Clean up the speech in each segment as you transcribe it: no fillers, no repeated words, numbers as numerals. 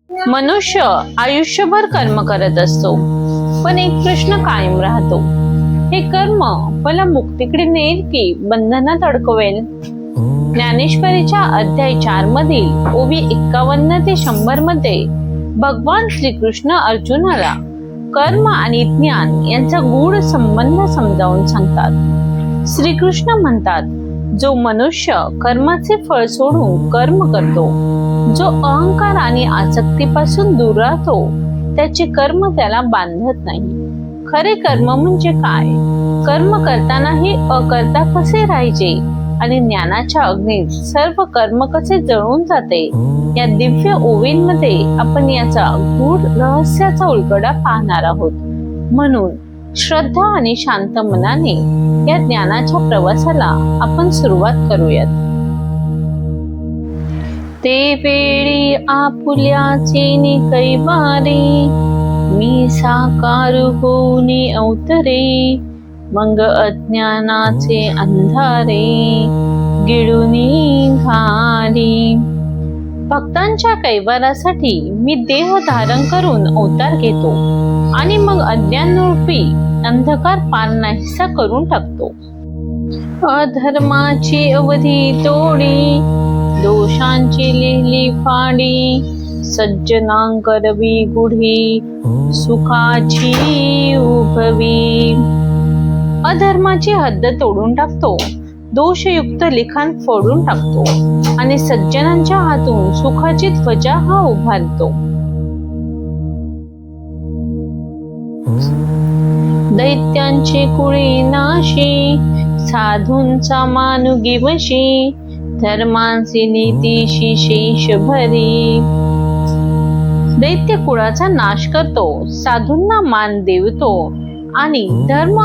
मनुष्य आयुष्यभर कर्म करत असतो, पण एक प्रश्न कायम राहतो. हे कर्म मला मुक्तीकडे नेईल की बंधनात अडकवेल? ज्ञानेश्वरीच्या अध्याय 4 मधील ओवी 51 ते 100 मध्ये भगवान श्रीकृष्ण अर्जुनाला कर्म आणि ज्ञान यांचा गूढ संबंध समजावून सांगतात. श्रीकृष्ण म्हणतात, जो मनुष्य कर्माचे फळ सोडून कर्म करतो, जो अहंकार आणि आसक्तीपासून दूर राहतो, त्याचे कर्म त्याला बांधत नाही. खरे कर्म म्हणजे काय? कर्म करतानाही अकर्ता कसे राहायचे आणि ज्ञानाच्या अग्नीत सर्व कर्म कसे जळून जाते, या दिव्य ओवींमध्ये आपण याचा गूढ रहस्याचा उलगडा पाहणार आहोत. म्हणून श्रद्धा आणि शांत मनाने या ज्ञानाच्या प्रवासाला आपण सुरुवात करूयात. ते वेळी आपुल्याचे कैवारे, मी साकार होऊन अवतरे, मग अज्ञानाचे अंधारे गिळून घाली. भक्तांच्या कैवारासाठी मी देह धारण करून अवतार घेतो आणि मग अज्ञानरूपी अंधकार पार नाहीसा करून टाकतो. अधर्माची अवधी तोडी, दोषांची लिहिली फाडी, सज्जनांकरवी गुढी सुखाची उभवी. अधर्माची हद्द तोडून टाकतो, दोषयुक्त लिखाण फोडून टाकतो आणि सज्जनांच्या हातून सुखाची ध्वजा हा उभारतो. दैत्यांची कुळी नाशी, साधूंचा मानुगी वशी, धर्मांची नीतीशी शेष भरी. दैत्य कुळाचा नाश करतो, साधूंना मान देवतो आणि धर्म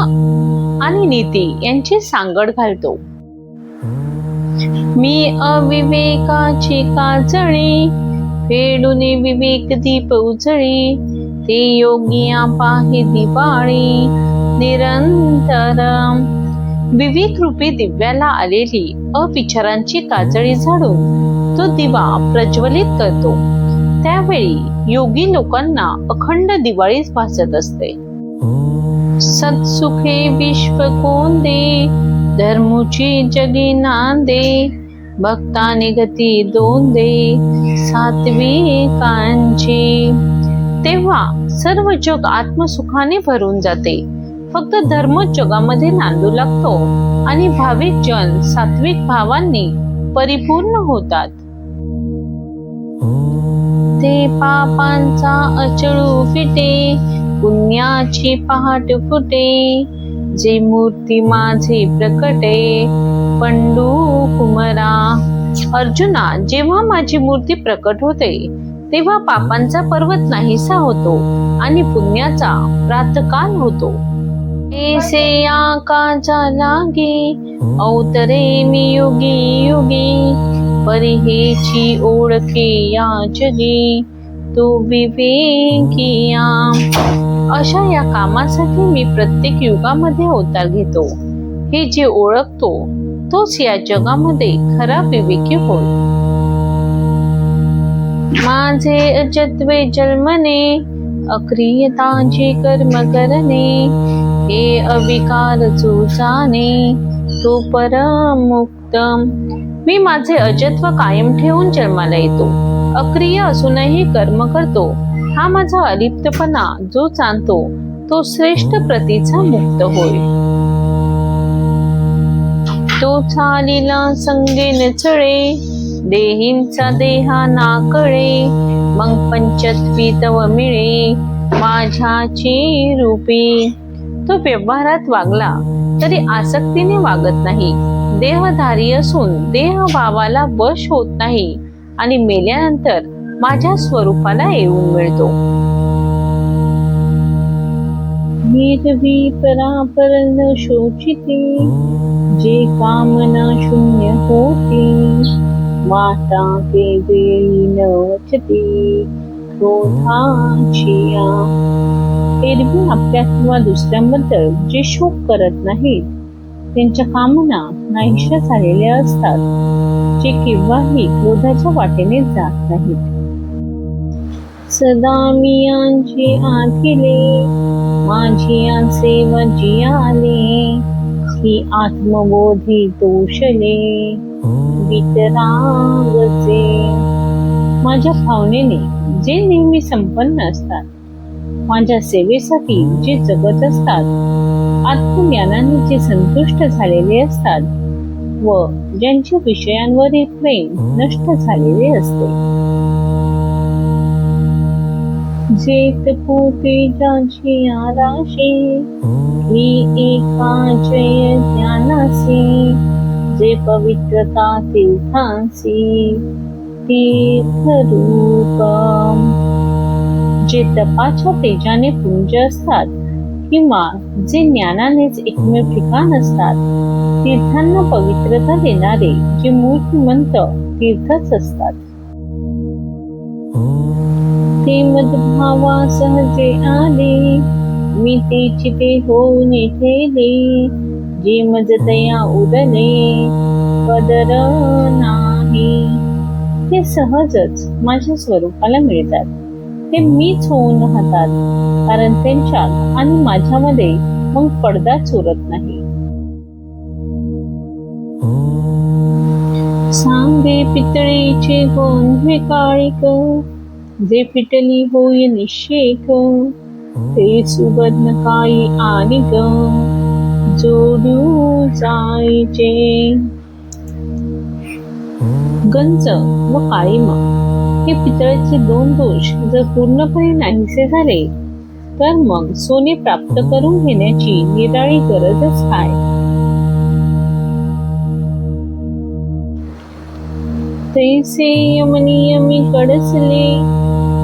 आणि नीती यांची सांगड घालतो. मी अविवेकाची काजळी, फेडून विवेक दीप उजळी, ते योगिया पाहि दिवाळी निरंतर. विवेक रूपी दिव्याला आलेली अविचारांची काजळी झाडून तो दिवा प्रज्वलित करतो. त्यावेळी योगी लोकांना अखंड दिवाळी भासत असते. सत्सुखे विश्व कोंदे, धर्मुची जगी नांदे, भक्ताने गती दोंदे सात्विकांची. तेव्हा सर्व जग आत्मसुखाने भरून जाते. फक्त धर्म जगामध्ये नांदू लागतो आणि भाविक जन सात्विक भावांनी परिपूर्ण होतात. ते पापांचा अचळू फिटे, पुण्याची पहाट फुटे, जे मूर्ती माझे प्रकटे पंडू कुमरा. अर्जुना, जेव्हा माझी मूर्ती प्रकट होते तेव्हा पापांचा पर्वत नाहीसा होतो आणि पुण्याचा प्रातकाल होतो. ऐसे आकाचा लागे, अवतरे मी योगी योगी, परिहेची ओळखे या जगी, तो विवेकिया. अशा या कामासाठी मी प्रत्येक युगामध्ये अवतार घेतो. हे जे ओळखतो तोच या जगामध्ये खरा विवेकी होय. माझे अजत्वे जन्मने, अक्रियतांचे कर्म करणे, हे अविकार जो जाणे, तो परमुक्त. मी माझे अजत्व कायम ठेवून जन्माला येतो, अक्रिय असूनही कर्म करतो. हा माझा अलिप्तपणा जो जाणतो तो श्रेष्ठ प्रतीचा मुक्त होय. तो चालिला संगेन चळे, देहींचा देहा नाकळे, मग पंचत्वी तव मिळे माझ्याची रूपी. तो व्यवहारात वागला तरी आसक्तीने वागत नाही, देहधारी असून देहभावाला वश होत नाही आणि मेल्यानंतर माझ्या स्वरूपाला येऊन मिळतो. निर्वी परापर न शोचिते, जे कामना शून्य होती, माता ते वेळी न वचते क्रोधाचिया. एरवी आपल्या किंवा दुसऱ्यांबद्दल जे शोक करत नाहीत त्यांच्या कामना नाहीशा झालेल्या असतात, जे केव्हाही क्रोधाच्या वाटेने जात नाहीत. सदा मी यांची आथिले, माझी सेवा जियाले, ही आत्मबोधी तोषले वितरागचे. माझ्या भावनेने जे नेहमी संपन्न असतात, माझ्या सेवेसाठी जे जगत असतात, आत्मज्ञानाने जे संतुष्ट झालेले असतात व ज्यांचे विषयांवरील प्रेम नष्ट झालेले असते. जेत पोते ज्याची आराशी, ही एका जय ज्ञानासी, जे पवित्रता तीर्थांसी तीर्थरूप. जे तपाच्या तेजाने पुंज असतात किंवा जे ज्ञानानेच एकमेव ठिकाण असतात, तीर्थांना पवित्रता देणारे जे मूर्तिमंत तीर्थच असतात. ते मदभावा सहजे आले, मी ते चिते होऊन ठेले, जे मज तया उरले कदर नाही. ते सहजच माझ्या स्वरूपाला मिळतात. ते मीच होऊन राहतात, कारण त्यांच्यात आणि माझ्यामध्ये मग पडदाच उरत नाही. सांगे पितळेचे गोंधळे काळिक, जे फिटली होय निषेक, ते सुवर्ण काही आणिक जोडू जायचे. गंज व काळीमा हे पितळेचे दोन दोष जर पूर्णपणे नाहीसे झाले, तर मग सोने प्राप्त करून घेण्याची निराळी गरजच काय. तैसे यमनियमी कडसले,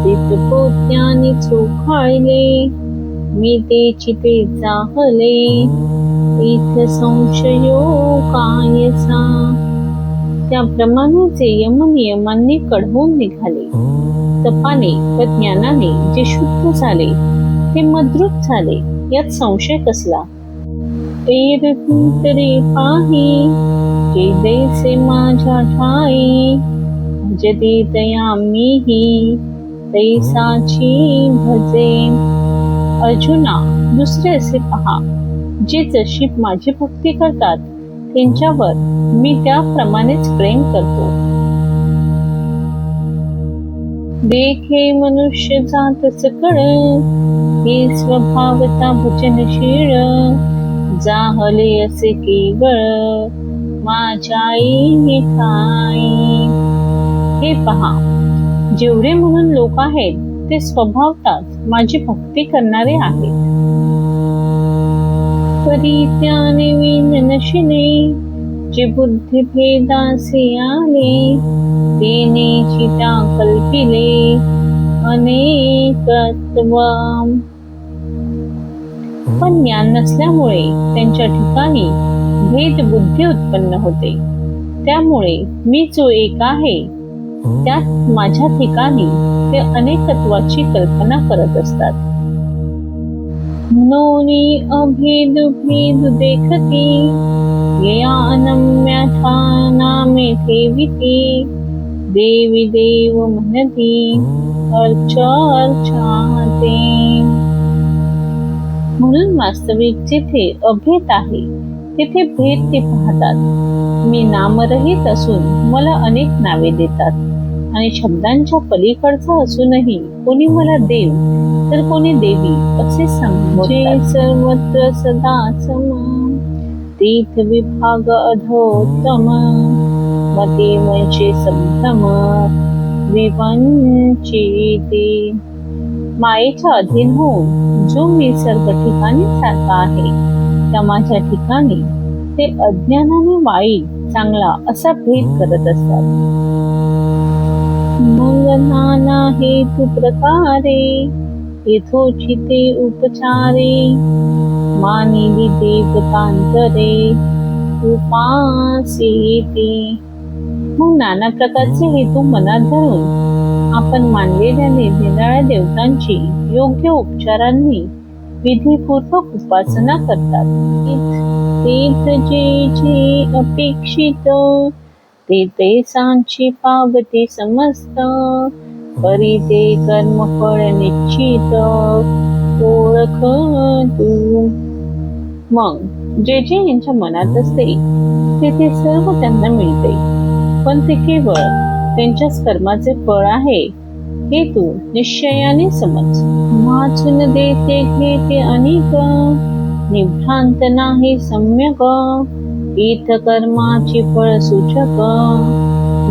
चित पोत्याने चोखाळले, मी ते चिते चाहले, इथ संशयो कायसा. त्याप्रमाणे जे यमनियमांनी कढवून निघाले, तपाने व ज्ञानाने जे शुद्ध झाले ते मद्रुप झाले, यात संशय कसला. एरवी तरी पाही, जे दैसे माझ्या ठाई, भजती तया मीही तैसाची भजे. अर्जुना, दुसरे असे पहा, जे जशी माझी भक्ती करतात त्यांच्यावर मी त्याप्रमाणेच प्रेम करतो. देखे मनुष्य जात सकळ, हे स्वभावता भजनशीळ, जाहले असे केवळ माझ्याई ठाई. हे पहा, जेवढे म्हणून लोक आहेत ते स्वभावताच माझी भक्ती करणारे आहेत. परी त्याने विन नशिले, जे बुद्धी भेदासे आले, तेने चिता कल्पिले अनेकत्व. पण ज्ञान नसल्यामुळे त्यांच्या ठिकाणी भेद बुद्धी उत्पन्न होते. त्यामुळे मी जो एक आहे त्यात माझ्या ठिकाणी ते अनेकत्वाची कल्पना करत असतात. नोनी अभेद भेद देखती, यया अनम्या नामे ठेविती, देवी देव म्हणती अर्चा अर्चाते. म्हणून वास्तविक जिथे अभेद आहे तिथे भेद ते पाहतात. मी नामरहित असून मला अनेक नावे देतात आणि शब्दांच्या पलीकडचा असूनही कोणी मला देव तर कोणी देवी असे संबोधतात. सर्वत्र सदा सम, तीर्थ विभाग अधोत्तम, मते वंशे संभ्रम विवंचिते. मायेच्या अधीन होऊन जो मी सर्व ठिकाणी सारखा आहे, त्या माझ्या ठिकाणी ते अज्ञानाने वाईट चांगला असा भेद करत असतात. मग नाना हेतु प्रकारे, यथोचिते उपचारे, मानिली देवतांतरे उपासीते. मग नाना प्रकारचे हेतू मनात धरून आपण मानलेल्या निरनिराळ्या देवतांची योग्य उपचारांनी विधीपूर्वक उपासना करतात. तीर्थ जे जे अपेक्षित, ते ते सांची पावती समस्त, परी ते कर्मफळ निश्चित ओळख तू. मग जे जे यांच्या मनात असते ते सर्व त्यांना मिळते, पण ते केवळ त्यांच्याच कर्माचे फळ आहे हे तू निश्चयाने समज. वाचून देते घेते अनेक निभ्रांत नाही सम्यक इथ कर्माची फळ सूचक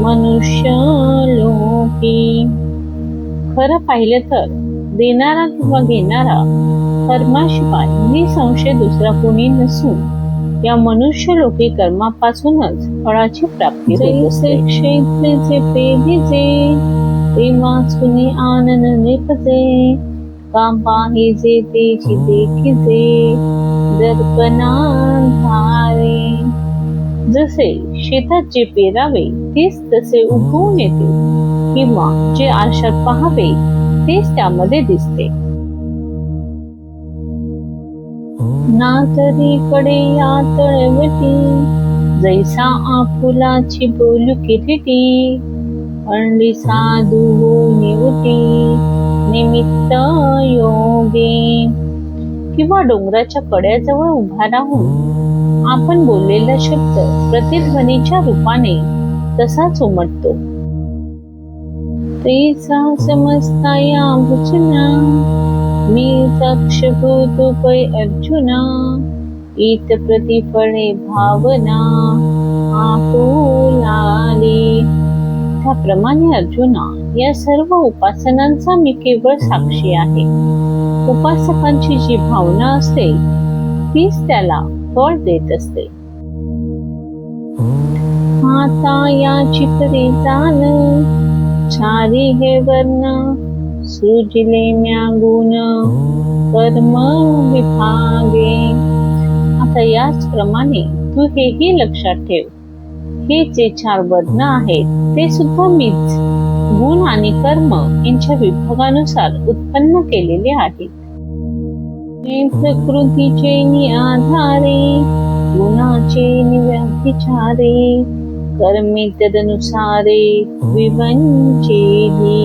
मनुष्य लोकी. खरं पाहिलं तर देणारा किंवा घेणारा कर्माशिवाय निसंशय दुसरा कोणी नसून या मनुष्य लोकी कर्मापासूनच फळाची प्राप्ती होत असते. क्षेत्रीचे पेढीचे ते वाचुनी आनंद निपजे काम पाहिजे तेची देखीजे दर्पणाधारे. जसे शेतात जे पेरावे तेच तसे उगवून येते किंवा जे आरशात पाहावे तेच त्यामध्ये दिसते. ना तरी कडे या तळवटी जैसा आपुलाची बोलू किरीटी अंडी साधू निवटी निमित्त योगे. किंवा डोंगराच्या कड्याजवळ उभा राहून आपण बोललेला शब्द प्रतिध्वनीच्या रूपाने तसाच उमटतो. तेचा समजता या भुजना मी तक्षभूत पै अर्जुना इत प्रतिफळे भावना आपुलाली. त्याप्रमाणे अर्जुना या सर्व उपासनांचा मी केवळ साक्षी आहे. उपासकांची जी भावना असते तीच त्याला फळ देत असते. आता याची खरी जाण चारी हे वर्ण सृजिले म्या गुण कर्म विभागे. आता याच प्रमाणे तू हेही लक्षात ठेव, हे जे 4 वर्ण आहेत ते सुद्धा मीच गुण आणि कर्म यांच्या विभागानुसार उत्पन्न केलेले आहेत. प्रकृतीचे आधारे गुणाचे व्याधिचारे कर्मे तदनुसारे विवंचेली.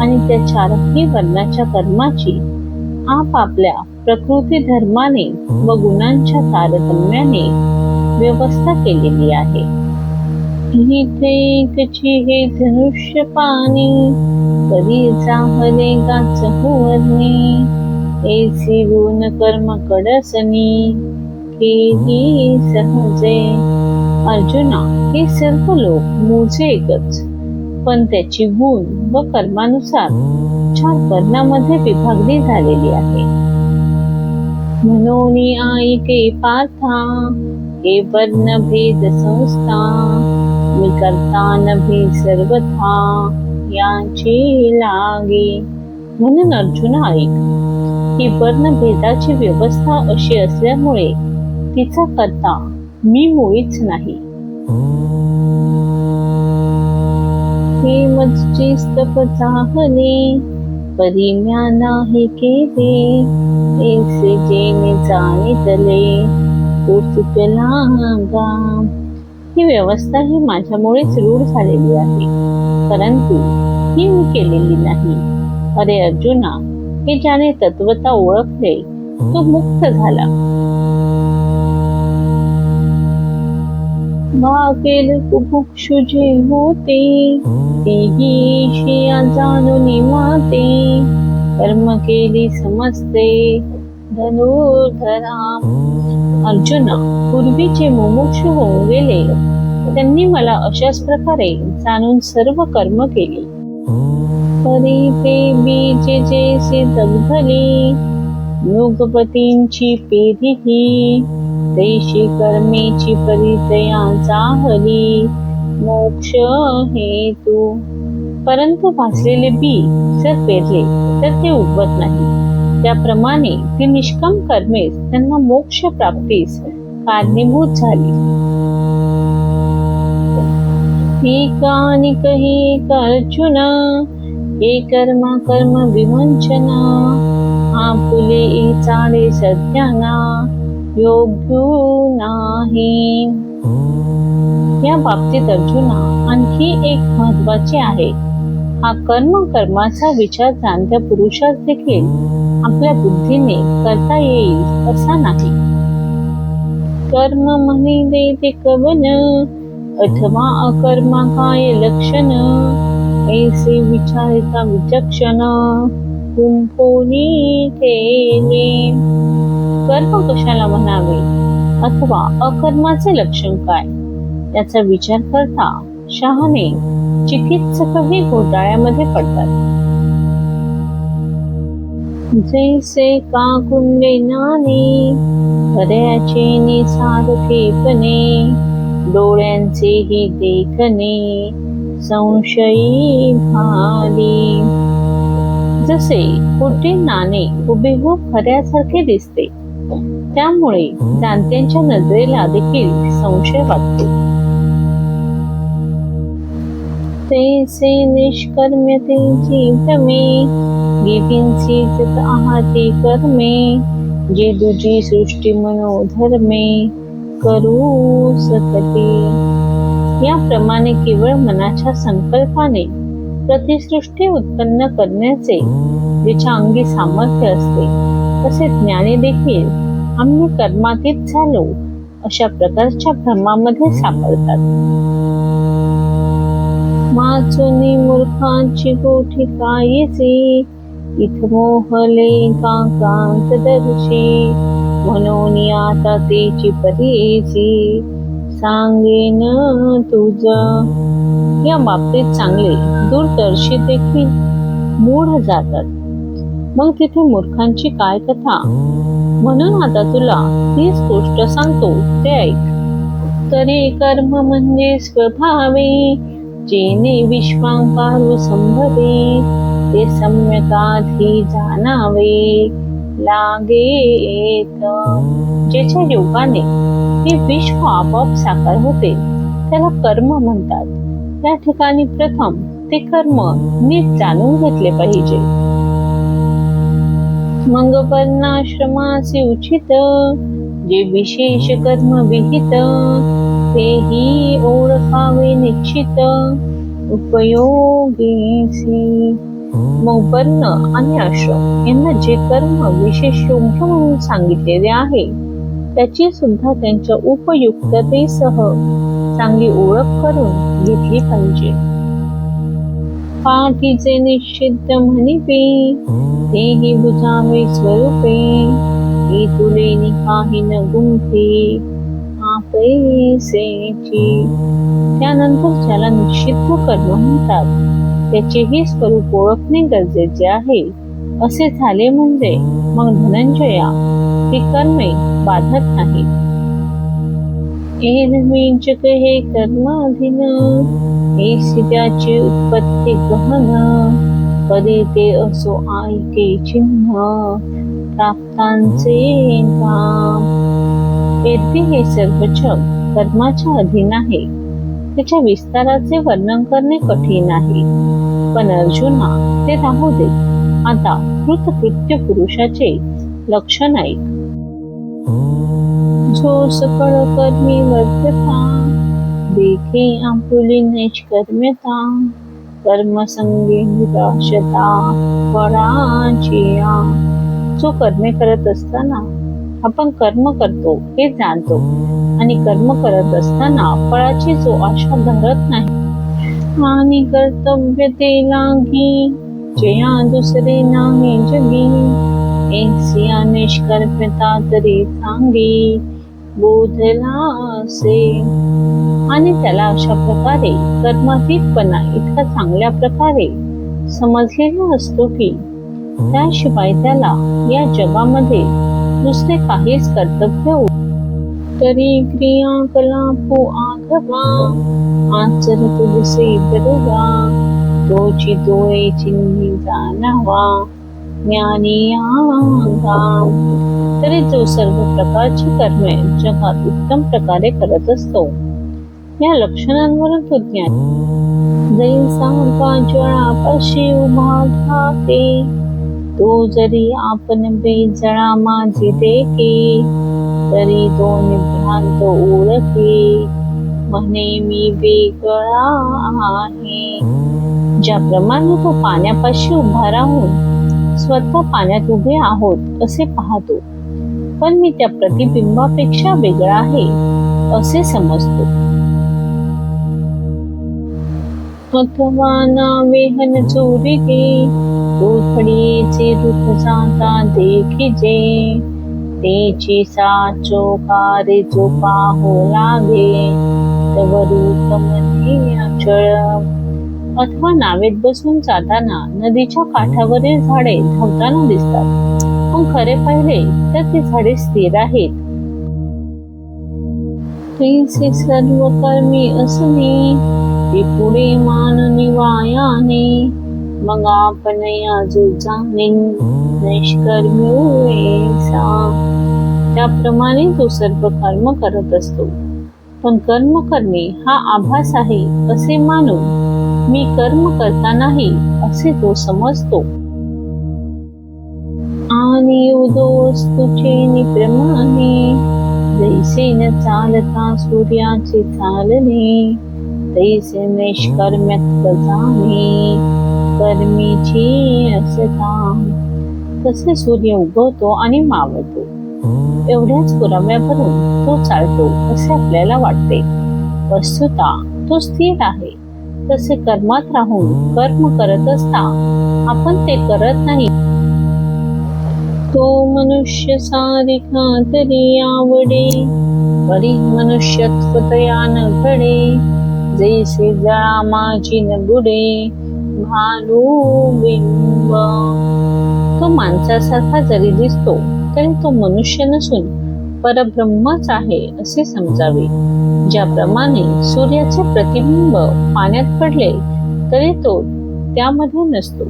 आणि त्या 4ही वर्णाच्या कर्माची आपापल्या प्रकृती धर्माने व गुणांच्या तारतम्याने व्यवस्था केलेली आहे. इथे हे धनुष्य पाणी कधी जाहले गाच हुवरणे ऐसी गुण कर्म कडसनी केली सहजे. अर्जुना, हे सर्व लोक मूळचे एकच, पण त्याची गुण व कर्मानुसार 4 वर्णामध्ये विभागणी झालेली आहे. म्हणून ऐके पार्था हे वर्ण भेद संस्था मी करता नभे सर्वथा यांची लागे. म्हणून अर्जुना ऐक, ही वर्ण भेदाची व्यवस्था अशी असल्यामुळे तिचा करता मी मुळीच नाही. हे मजची स्तप चाहले परिम्या नाही केले ऐसे जेने जाणितले तो चुकला गा. ही व्यवस्था ही माझ्यामुळेच रूढ झालेली आहे, परंतु ही मी केलेली नाही. अरे अर्जुना, हे ज्याने तत्वता ओळखले तो मुक्त झाला. वाकेल कुभुक्षु जे होते तेही शिया जाणून माते कर्म केली समजते धनुर्धरा. अर्जुना, पूर्वी जे मुमुक्षु होऊन गेले त्यांनी मला अशाच प्रकारे जाणून सर्व कर्म केले. परी ते बीजे जैसे दग्धली युगपतींची पेरीही तैशी कर्मेची परिचया जाहली मोक्ष हेतू. परंतु भासलेले बी जर पेरले तर ते उगवत नाही, त्याप्रमाणे ती निष्काम कर्मेच त्यांना मोक्ष प्राप्तीस कारणीभूत झाली. ठिकाणी कही अर्जुना हे कर्म विवंचना आपुले चाळे सध्याना योग्य नाही. या बाबतीत अर्जुना आणखी एक महत्वाचे आहे. हा कर्माचा विचार जाणत्या पुरुषास देखील आपल्या बुद्धीने करता येईल असा नाही. कर्म म्हणे देते कवन, अथवा अकर्मा काय लक्षण, ऐसे विचारिता विचक्षण, कुंभोनी केले. कर्म कशाला म्हणावे अथवा अकर्माचे लक्षण काय याचा विचार करता शहाणे चिकित्सकही घोटाळ्यामध्ये पडतात. जैसे काकुंडे नाणे, हृदयाचे निसारखेपणे, डोळ्यांचेही देखणे, संशयी घाली. जसे खोटे नाणे हुबेहूब खऱ्यासारखे दिसते, त्यामुळे जाणत्यांच्या नजरेला देखील संशय वाटतो. तैसे निष्कर्म्यतेची भ्रमे, गितींचीच आहाती कर्मे, जे दुजी सृष्टी मनोधर्मे, करू सकते. याप्रमाणे केवळ मनाच्या संकल्पाने प्रतिसृष्टी उत्पन्न करण्याचे ज्याच्या अंगी सामर्थ्य असते, तसे ज्ञानी देखील आम्ही कर्मातीत झालो अशा प्रकारच्या भ्रमामध्ये सापडतात. वाचुनी मूर्खांची गोठी कायची, इथ मोहले कांकांतदर्शी, म्हणून आता तेची परीची, सांगेन तुझ. या बाबतीत चांगले दूरदर्शी देखील मूढ जातात. मग तिथे मूर्खांची काय कथा, म्हणून आता तुला तीच गोष्ट सांगतो ते ऐक. तरी कर्म म्हणजे स्वभावे, जेने विश्वांकारू संभवे, ते सम्यकाधी जाणावे लागेत. ज्याच्या योगाने हे विश्व आपोआप साकार होते त्याला कर्म म्हणतात. त्या ठिकाणी प्रथम ते कर्म नीट जाणून घेतले पाहिजे. मग वर्णाश्रमाचे उचित, जे विशेष कर्म विहित, तेही ओळखावे निश्चित, उपयोगीसी. मग वर्ण आणि आश्रम यांना जे कर्म विशेष योग्य म्हणून सांगितलेले आहे त्याची सुद्धा त्यांच्या उपयुक्ततेसह चांगली ओळख करून घेतली पाहिजे. पाठीचे निश्चित म्हणिपे, तेही बुजावे स्वरूपे, तुले काही न गुंफे आपैसेची. त्यानंतर ज्याला निश्चित कर्म म्हणतात त्याचेही स्वरूप ओळखणे गरजेचे आहे. असे झाले म्हणजे मग धनंजया ही कर्मे बाधत नाही. एरवींचक हे कर्माधीन, हे त्याची उत्पत्ती गहन, कधी ते असो ऐके चिन्ह, प्राप्तांचे काम. एरवी हे सर्व जग कर्माच्या अधीन आहे. त्याच्या विस्ताराचे वर्णन करणे कठीण आहे. पण अर्जुना ते राहू दे. आता कृतकृत्य पुरुषाचे लक्षण ऐक. जो सकळ कर्मी वर्तता, देखे आपुली निष्कर्म्यता, कर्मसंगी निराशता फळाची. जो कर्मे करत असताना आपण कर्म करतो हे जाणतो आणि कर्म करत असताना फळाची जो आशा धरत नाही आणि कर्तव्य ते लागी, जया दुसरे नाही जगी, ऐसिया निष्कर्म्यता तरी चांगी बोधला असे. आणि त्याला अशा प्रकारे कर्मातीतपणा इतका चांगल्या प्रकारे समजलेला असतो की त्याशिवाय त्याला या जगामध्ये दुसरे काहीच कर्तव्य तरी क्रियाकलापो आघवा, आचर तुझसे बरोबा, तोची डोळे चिन्ही जाणावा ज्ञानी आगा. तरी जो सर्व प्रकारची कर्मे जगात उत्तम प्रकारे करत असतो या लक्षणांवरून तो ज्ञानी. जैसा ज्वाळापाशी उभा ठाके, तो जरी आपण बेजळा माझी देखे, तरी तो निभ्रांत ओळखे म्हणे मी वेगळा आहे. ज्याप्रमाणे तो पाण्यापाशी उभा राहून स्वतः पाण्यात उभे आहोत असे पाहतो, पण मी त्या प्रतिबिंबापेक्षा वेगळा आहे असे समजतो. अथवा ना वेहन चोरिके कोठडीचे रूप जाता देखिजे, तेची साचो कार्य जो पाहो लागे तव रूप मध्ये अचळ. अथवा नावेत बसून जाताना नदीच्या काठावरील झाडे धावताना दिसतात, पण खरे पाहिले तर ती झाडे स्थिर आहेत. तैसे सर्व कर्मी असणे ते पुढे मान निवायाने, मग आपण याजो जाणे निष्कर्मी ऐसा. त्याप्रमाणे तो सर्व कर्म करत असतो, पण कर्म करणे हा आभास आहे असे मानून मी कर्म करता नाही असे तो समजतो. आणि उदोस तुझे निप्रमाणे जैसे न चालता सूर्याचे चालणे, तैसे निष्कर्म्यत्व जाणे कर्मीची असता. तसे सूर्य उगवतो आणि मावळतो, एवढ्याच पुराव्यावरून तो चालतो असे आपल्याला वाटते. वस्तुता तो स्थिर आहे. तसे कर्मात राहून कर्म करत असता आपण ते करत नाही. तो मनुष्य सारिखा तरी आवडे, परी मनुष्यत्व तया न घडे, जैसे जळा माझी न बुडे भानू बिंब. तो माणसासारखा जरी दिसतो तरी तो मनुष्य नसून परब्रह्मच आहे असे समजावे. ज्याप्रमाणे सूर्याचे प्रतिबिंब पाण्यात पडले तरी तो त्यामध्ये नसतो.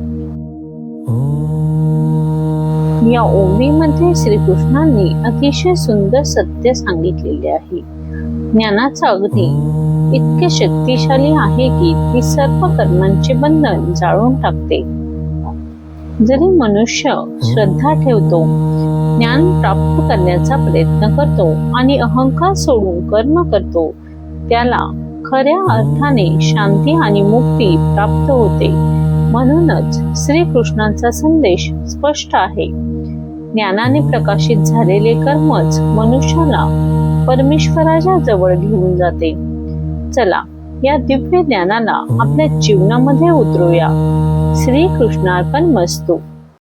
या ओवीमध्ये श्रीकृष्णांनी अतिशय सुंदर सत्य सांगितलेले आहे. ज्ञानाचा अग्नी इतके शक्तिशाली आहे की ती सर्व कर्मांचे बंधन जाळून टाकते. जरी मनुष्य श्रद्धा ठेवतो, ज्ञान प्राप्त करण्याचा प्रयत्न करतो आणि अहंकार सोडून कर्म करतो, त्याला खऱ्या अर्थाने शांती आणि मुक्ती प्राप्त होते. म्हणूनच श्रीकृष्णांचा संदेश स्पष्ट आहे. ज्ञानाने प्रकाशित झालेले कर्मच मनुष्याला परमेश्वराच्या जवळ घेऊन जाते. चला या दिव्य ज्ञानाला आपल्या जीवनामध्ये उतरूया. श्रीकृष्णार्पण मस्तु.